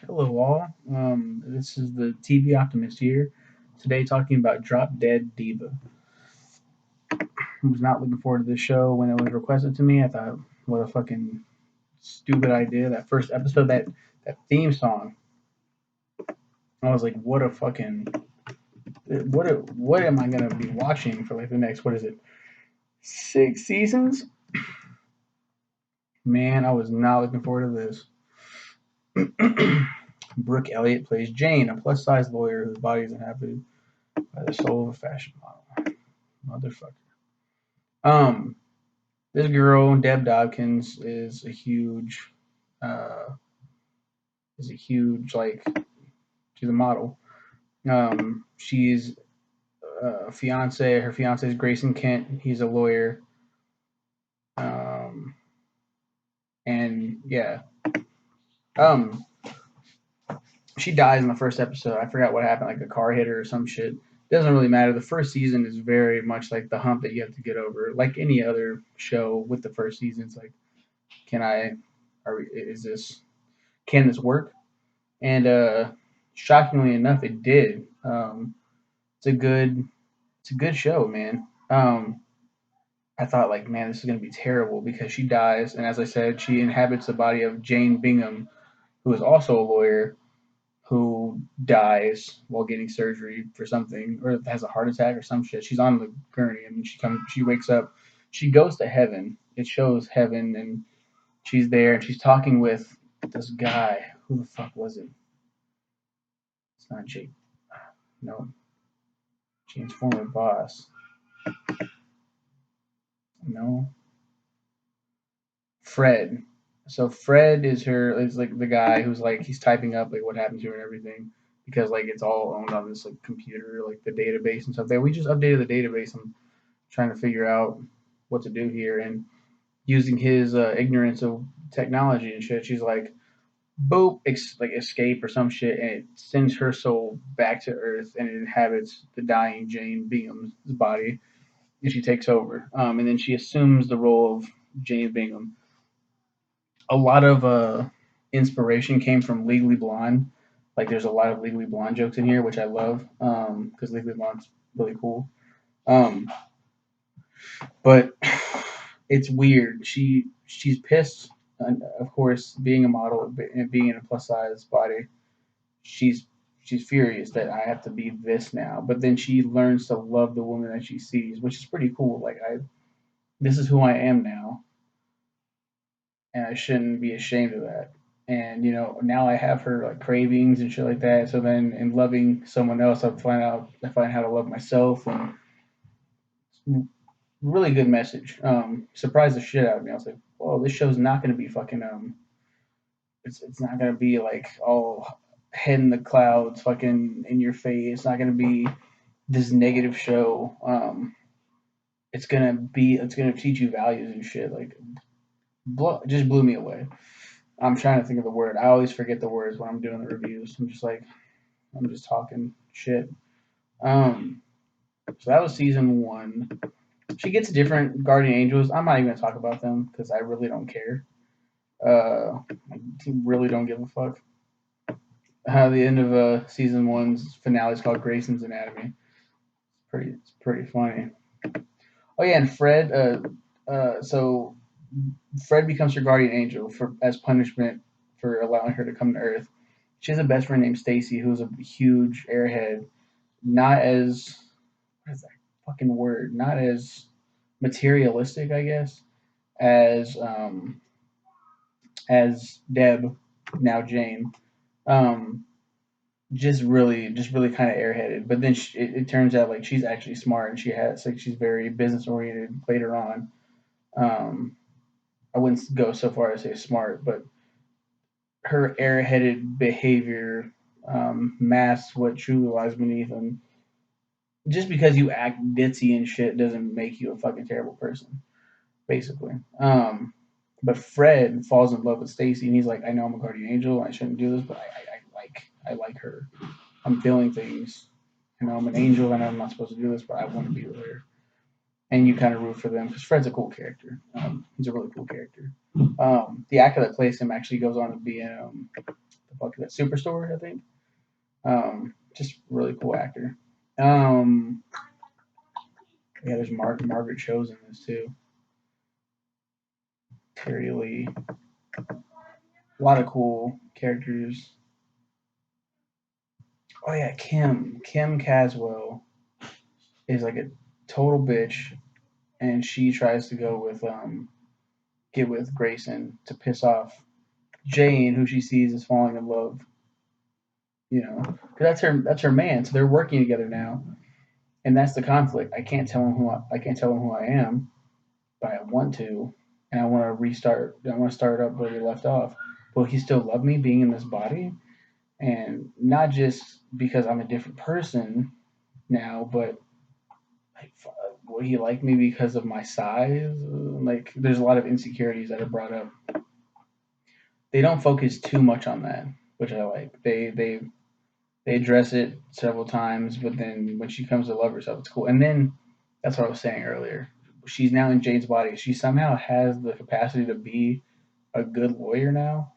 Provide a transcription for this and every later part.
Hello, all. This is the TV Optimist here. Today, talking about Drop Dead Diva. I was not looking forward to this show when it was requested to me. I thought, what a fucking stupid idea. That first episode, that theme song. I was like, what am I gonna be watching for like the next, what is it, 6 seasons? Man, I was not looking forward to this. Brooke Elliott plays Jane, a plus-size lawyer whose body is inhabited by the soul of a fashion model. Motherfucker. Um, this girl, Deb Dawkins, uh, like, she's a model. She's her fiance is Grayson Kent. He's a lawyer. Um, and yeah, um, she dies in the first episode. I forgot what happened, like a car hit her or some shit. Doesn't really matter. The first season is very much like the hump that you have to get over, like any other show with the first season. It's like, can I, is this, can this work? And shockingly enough, it did. It's a good, it's a good show, man. I thought like, man, this is gonna be terrible because she dies, and as I said, she inhabits the body of Jane Bingham, who is also a lawyer, who dies while getting surgery for something, or has a heart attack or some shit. She's on the gurney, and she wakes up, she goes to heaven. It shows heaven, and she's there, and she's talking with this guy. Who the fuck was it? It's not Jake. No, Jane's former boss. No, Fred. So Fred is like the guy who's like he's typing up like what happened to her and everything because like it's all owned on this like computer, like the database and stuff. That we just updated the database. I'm trying to figure out what to do here, and using his ignorance of technology and shit, she's like, boop, like escape or some shit, and it sends her soul back to Earth, and it inhabits the dying Jane Bingham's body, and she takes over. And then she assumes the role of Jane Bingham. A lot of inspiration came from Legally Blonde. Like, there's a lot of Legally Blonde jokes in here, which I love because Legally Blonde's really cool. Um, but it's weird. She's pissed, of course, being a model and being in a plus size body. She's she's furious that I have to be this now. But then she learns to love the woman that she sees, which is pretty cool. Like, I this is who I am now, and I shouldn't be ashamed of that. And now I have her like cravings and shit like that. So then, in loving someone else, I find how to love myself, and really good message. Surprised the shit out of me. I was like, "Whoa, this show's not gonna be fucking it's not gonna be like all head in the clouds, fucking in your face. It's not gonna be this negative show. It's gonna teach you values and shit. Like, just blew me away. I'm trying to think of the word. I always forget the words when I'm doing the reviews. I'm just talking shit. Um, so that was season one. She gets different guardian angels. I'm not even gonna talk about them because I really don't care. I really don't give a fuck. The end of season one's finale is called Grayson's Anatomy. It's pretty funny. Oh yeah, and Fred. So Fred becomes her guardian angel for as punishment for allowing her to come to Earth. She has a best friend named Stacy, who's a huge airhead. Not as what is that fucking word? Not as materialistic, I guess, as Deb, now Jane. Um, just really kind of airheaded. But then it turns out like she's actually smart, and she's very business oriented later on. Um, I wouldn't go so far as say smart, but her airheaded behavior masks what truly lies beneath. And just because you act ditzy and shit doesn't make you a fucking terrible person, basically. But Fred falls in love with Stacy, and he's like, I know I'm a guardian angel, I shouldn't do this, but I like her. I'm feeling things. I'm an angel, and I'm not supposed to do this, but I want to be with her. And you kind of root for them because Fred's a cool character. He's a really cool character. The actor that plays him actually goes on to be in fuck is that? Superstore, I think. Just really cool actor. Um, yeah, there's Margaret Cho's in this too. Terry Lee. A lot of cool characters. Oh yeah, Kim. Kim Caswell is like a total bitch, and she tries to go with get with Grayson to piss off Jane, who she sees is falling in love. You know, because that's her man. So they're working together now, and that's the conflict. I can't tell him who I am, but I want to, and I want to restart. I want to start up where we left off. Will he still love me being in this body? And not just because I'm a different person now, but like, will he like me because of my size? Like, there's a lot of insecurities that are brought up. They don't focus too much on that, which I like. They address it several times, but then when she comes to love herself, it's cool. And then that's what I was saying earlier. She's now in Jade's body. She somehow has the capacity to be a good lawyer now.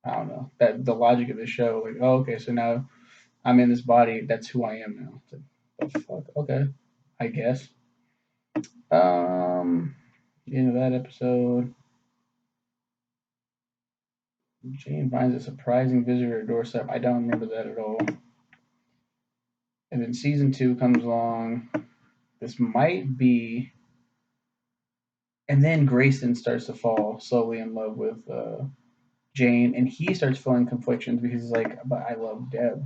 I don't know that the logic of the show. Like, oh, okay, so now I'm in this body. That's who I am now. It's like, the fuck? Okay, I guess. The end of that episode. Jane finds a surprising visitor at her doorstep. I don't remember that at all. And then season 2 comes along. This might be. And then Grayson starts to fall slowly in love with Jane, and he starts feeling conflictions because he's like, "But I love Deb,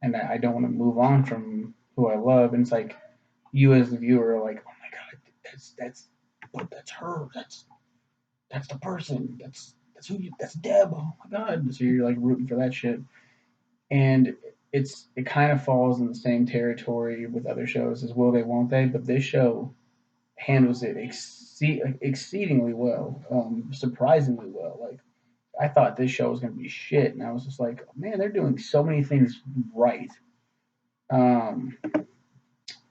and I don't want to move on from who I love." And it's like you as the viewer are like, "Oh my god, that's her. That's the person. That's Deb. Oh my god!" So you're like rooting for that shit, and it kind of falls in the same territory with other shows as will they won't they, but this show handles it exceedingly well, surprisingly well. Like I thought this show was gonna be shit, and I was just like, man, they're doing so many things right. Um,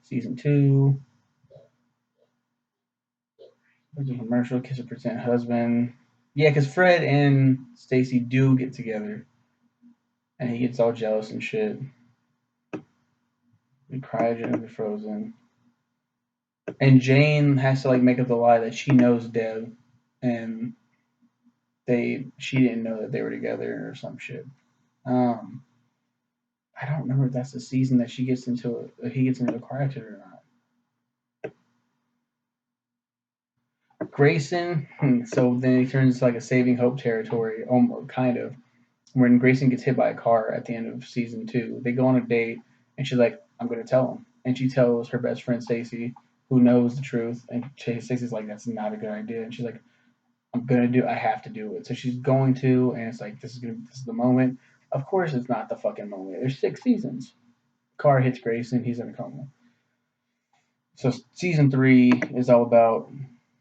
season 2, there's a commercial, kiss a pretend husband. Yeah, because Fred and Stacy do get together, and he gets all jealous and shit. We cryogenically frozen, and Jane has to like make up the lie that she knows Deb, and she didn't know that they were together or some shit. Um, I don't remember if that's the season that he gets into a car accident or not. Grayson, so then he turns into like a saving hope territory, almost kind of. When Grayson gets hit by a car at the end of season 2, they go on a date, and she's like, "I'm gonna tell him," and she tells her best friend Stacy, who knows the truth, and Stacy's like, "That's not a good idea," and she's like, I have to do it." So she's going to, and it's like, this is the moment. Of course, it's not the fucking moment. There's 6 seasons. Car hits Grayson, he's in a coma. So season 3 is all about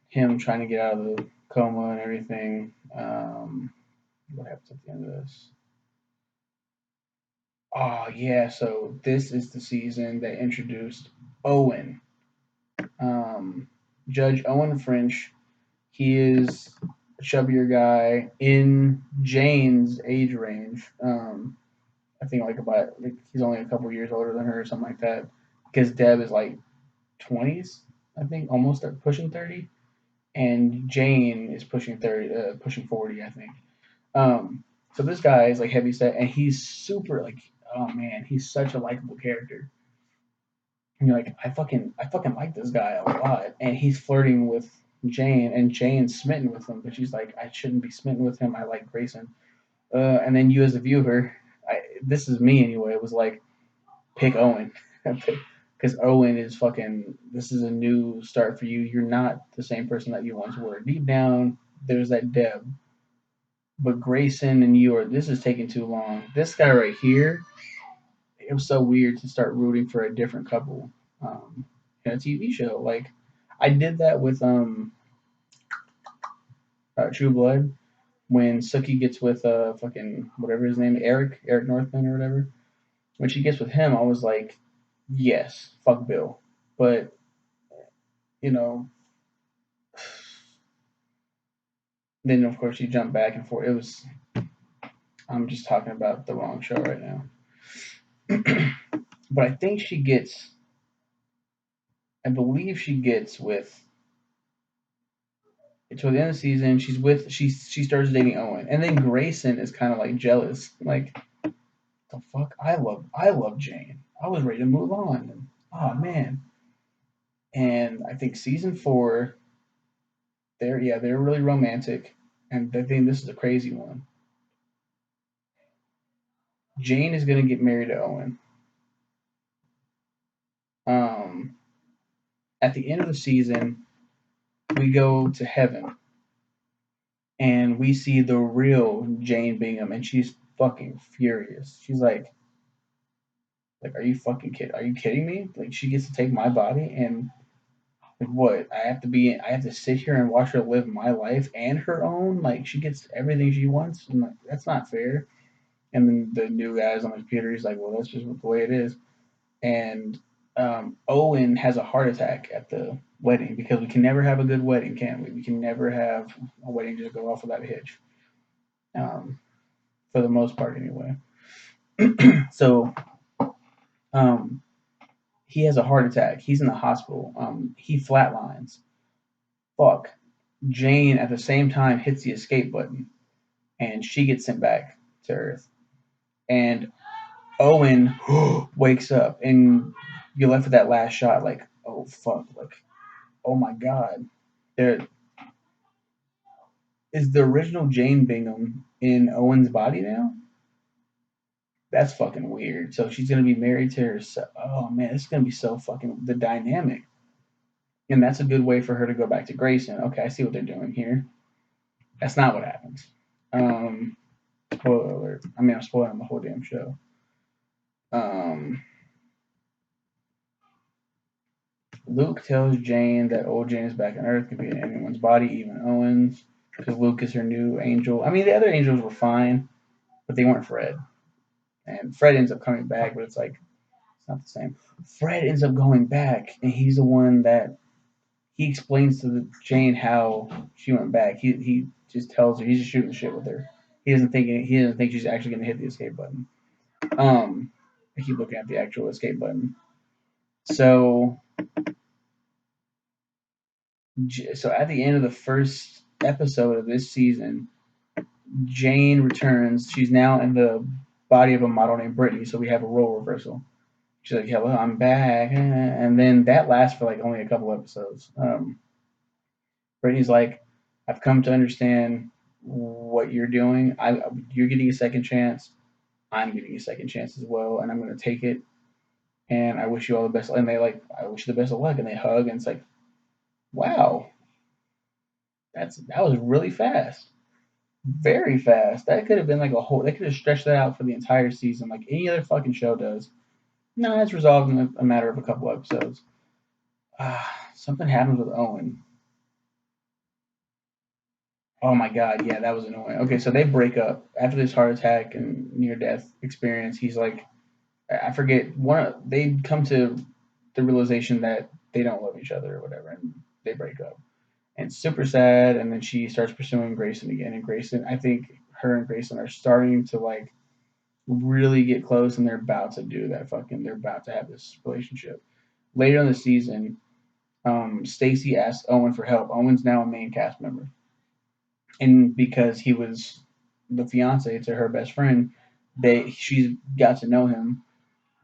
him trying to get out of the coma and everything. What happens at the end of this? Oh yeah, so this is the season that introduced Owen. Um, Judge Owen French. He is a chubbier guy in Jane's age range. I think he's only a couple years older than her or something like that. Because Deb is like 20s, I think, almost pushing 30, and Jane is pushing 30, pushing 40, I think. So this guy is like heavy set, and he's super like, oh man, he's such a likable character. And you're like, I fucking like this guy a lot, and he's flirting with Jane, and Jane's smitten with him, but she's like, I shouldn't be smitten with him. I like Grayson. And then you as a viewer, this is me anyway. It was like, pick Owen, because Owen is fucking. This is a new start for you. You're not the same person that you once were. Deep down, there's that Deb, but Grayson and you are. This is taking too long. This guy right here, it was so weird to start rooting for a different couple in a TV show. Like I did that with True Blood when Sookie gets with fucking whatever his name, Eric Northman or whatever. When she gets with him, I was like, yes, fuck Bill. But you know, then of course you jump back and forth. It was I'm just talking about the wrong show right now. But I think she gets, I believe she gets with, toward the end of the season, she starts dating Owen, and then Grayson is kind of like jealous, like the fuck, I love Jane, I was ready to move on, and, oh man, and I think season four, they're really romantic, and I think this is a crazy one. Jane is gonna get married to Owen. Um, at the end of the season, we go to heaven and we see the real Jane Bingham, and she's fucking furious. She's like, are you fucking kidding? Are you kidding me? Like, she gets to take my body, and like, what? I have to sit here and watch her live my life and her own. Like, she gets everything she wants, and like, that's not fair. And then the new guy's on the computer. He's like, well, that's just the way it is. And Owen has a heart attack at the wedding because we can never have a good wedding, can we? We can never have a wedding just go off without a hitch, um, for the most part, anyway. So um, he has a heart attack. He's in the hospital. He flatlines. Fuck. Jane at the same time hits the escape button, and she gets sent back to Earth. And Owen wakes up, and you're left with that last shot, like, oh fuck, like, oh my god, there is the original Jane Bingham in Owen's body now. That's fucking weird. So she's gonna be married to her. Oh man, this is gonna be so fucking the dynamic, and that's a good way for her to go back to Grayson. Okay, I see what they're doing here. That's not what happens. Um, Spoiler alert. I mean, I'm spoiling the whole damn show. Um, Luke tells Jane that old Jane is back on Earth, could be in anyone's body, even Owen's, because Luke is her new angel. I mean, the other angels were fine, but they weren't Fred. And Fred ends up coming back, but it's like it's not the same. Fred ends up going back, and he's the one that he explains to Jane how she went back. He just tells her he's just shooting the shit with her. He doesn't think she's actually gonna hit the escape button. Um, I keep looking at the actual escape button. So so at the end of the first episode of this season, Jane returns. She's now in the body of a model named Brittany. So we have a role reversal. She's like, "Hello, I'm back," and then that lasts for like only a couple episodes. Brittany's like, "I've come to understand what you're doing. You're getting a second chance. I'm getting a second chance as well, and I'm going to take it. And I wish you all the best." And they like, "I wish you the best of luck," and they hug, and it's like, wow, that was really fast. Very fast. That could have been like a whole. They could have stretched that out for the entire season, like any other fucking show does. No, it's resolved in a matter of a couple episodes. Something happens with Owen. Oh my god, yeah, that was annoying. Okay, so they break up after this heart attack and near death experience. He's like, I forget they come to the realization that they don't love each other or whatever, and they break up. And it's super sad. And then she starts pursuing Grayson again, and Grayson, I think her and Grayson are starting to like really get close, and they're about to do that fucking. They're about to have this relationship. Later in the season, Stacy asks Owen for help. Owen's now a main cast member, and because he was the fiance to her best friend, she's got to know him.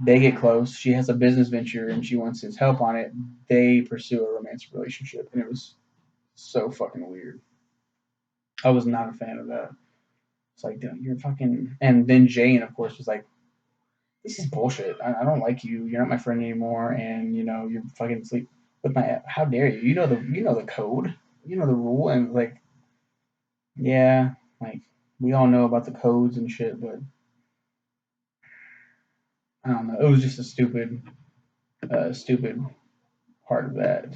They get close. She has a business venture, and she wants his help on it. They pursue a romantic relationship, and it was so fucking weird. I was not a fan of that. It's like, dude, you're fucking. And then Jane, of course, was like, "This is bullshit. I don't like you. You're not my friend anymore, and you're fucking sleep with my. How dare you? You know the code. You know the rule." And like, yeah, like we all know about the codes and shit, but I don't know. It was just a stupid part of that.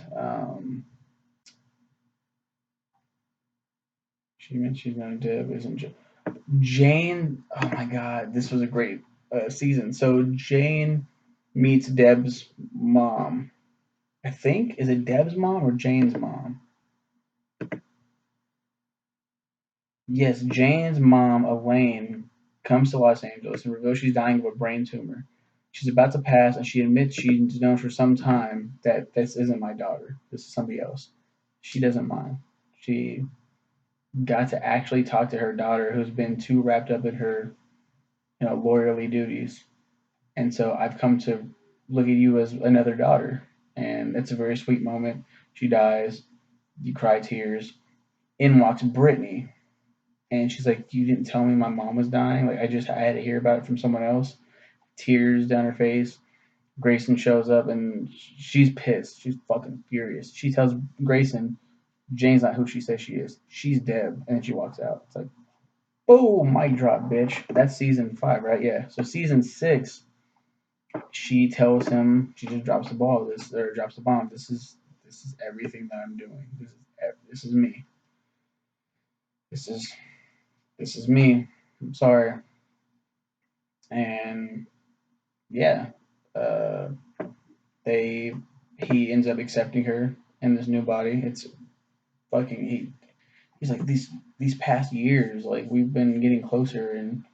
She meant she's gonna dip, isn't Jane? Oh my god, this was a great season. So Jane meets Deb's mom. I think is it Deb's mom or Jane's mom? Yes, Jane's mom, Elaine. comes to Los Angeles and reveals she's dying of a brain tumor. She's about to pass, and she admits she's known for some time that this isn't my daughter. This is somebody else. She doesn't mind. She got to actually talk to her daughter, who's been too wrapped up in her, lawyerly duties. And so I've come to look at you as another daughter, and it's a very sweet moment. She dies. You cry tears. In walks Brittany, and she's like, "You didn't tell me my mom was dying. Like I had to hear about it from someone else." Tears down her face. Grayson shows up and she's pissed. She's fucking furious. She tells Grayson Jane's not who she says she is. She's Deb, and then she walks out. It's like, boom, mic drop, bitch. That's season 5, right? Yeah. So season 6, she tells him she just drops the ball. This or drops the bomb. This is everything that I'm doing. This is me. This is this is me. I'm sorry. And yeah, uh, they he ends up accepting her in this new body. It's fucking he's like these past years, like we've been getting closer, and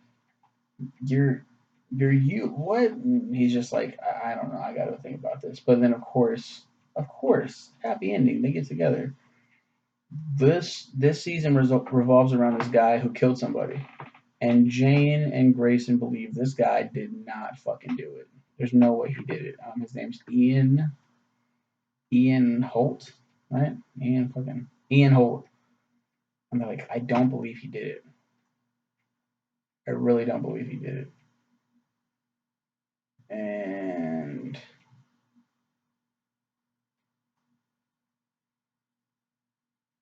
you're you what? And he's just like I don't know. I got to think about this. But then of course, happy ending. They get together. This season revolves around this guy who killed somebody, and Jane and Grayson believe this guy did not fucking do it. There's no way he did it. His name's Ian Holt, right? Ian Holt. And they're like, I don't believe he did it. I really don't believe he did it. And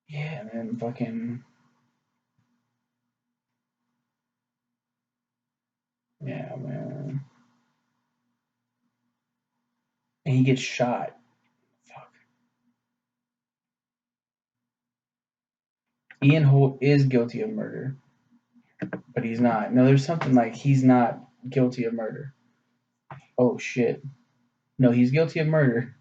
yeah, and then fucking yeah, man. And he gets shot. Fuck. Ian Holt is guilty of murder, but he's not. No, there's something like he's not guilty of murder. Oh shit. No, he's guilty of murder.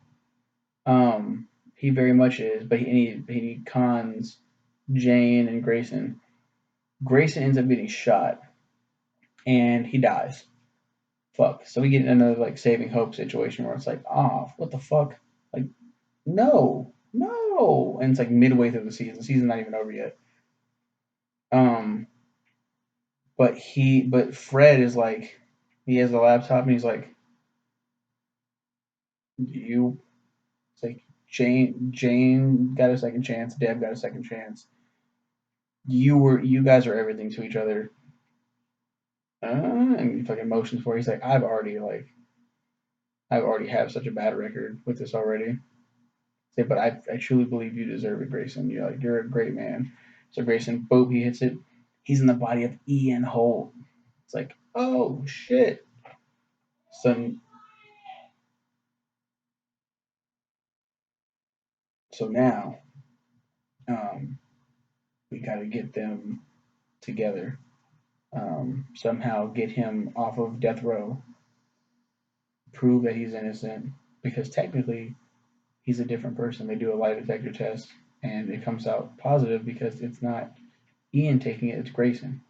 He very much is, but he cons Jane and Grayson. Grayson ends up getting shot, and he dies. Fuck. So we get another like saving hope situation where it's like, ah, what the fuck? Like, no, no, and it's like midway through the season. The season's not even over yet. Um, but Fred is like, he has the laptop and he's like, you. It's like Jane got a second chance. Deb got a second chance. You guys are everything to each other. And he fucking motions for it. He's like, I've already have such a bad record with this already. Say, but I truly believe you deserve it, Grayson. You're a great man. So Grayson, boop, he hits it. He's in the body of Ian Holt. It's like, oh shit. So so now, um, we got to get them together. Somehow get him off of death row, prove that he's innocent, because technically he's a different person. They do a lie detector test, and it comes out positive because it's not Ian taking it; it's Grayson.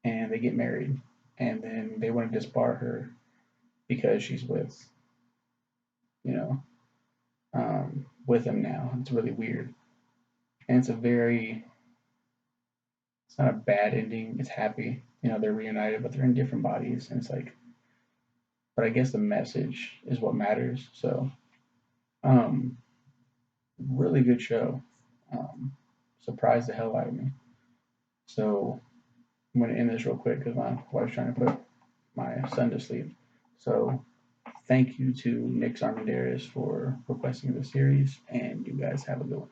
And they get married, and then they want to disbar her because she's you know with him now. It's really weird, and it's not a bad ending. It's happy. They're reunited, but they're in different bodies, and it's like, but I guess the message is what matters. So, um, really good show. Um, Surprised the hell out of me. So I'm gonna end this real quick because my wife's trying to put my son to sleep. So thank you to Nick Armendariz for requesting the series, and you guys have a good one.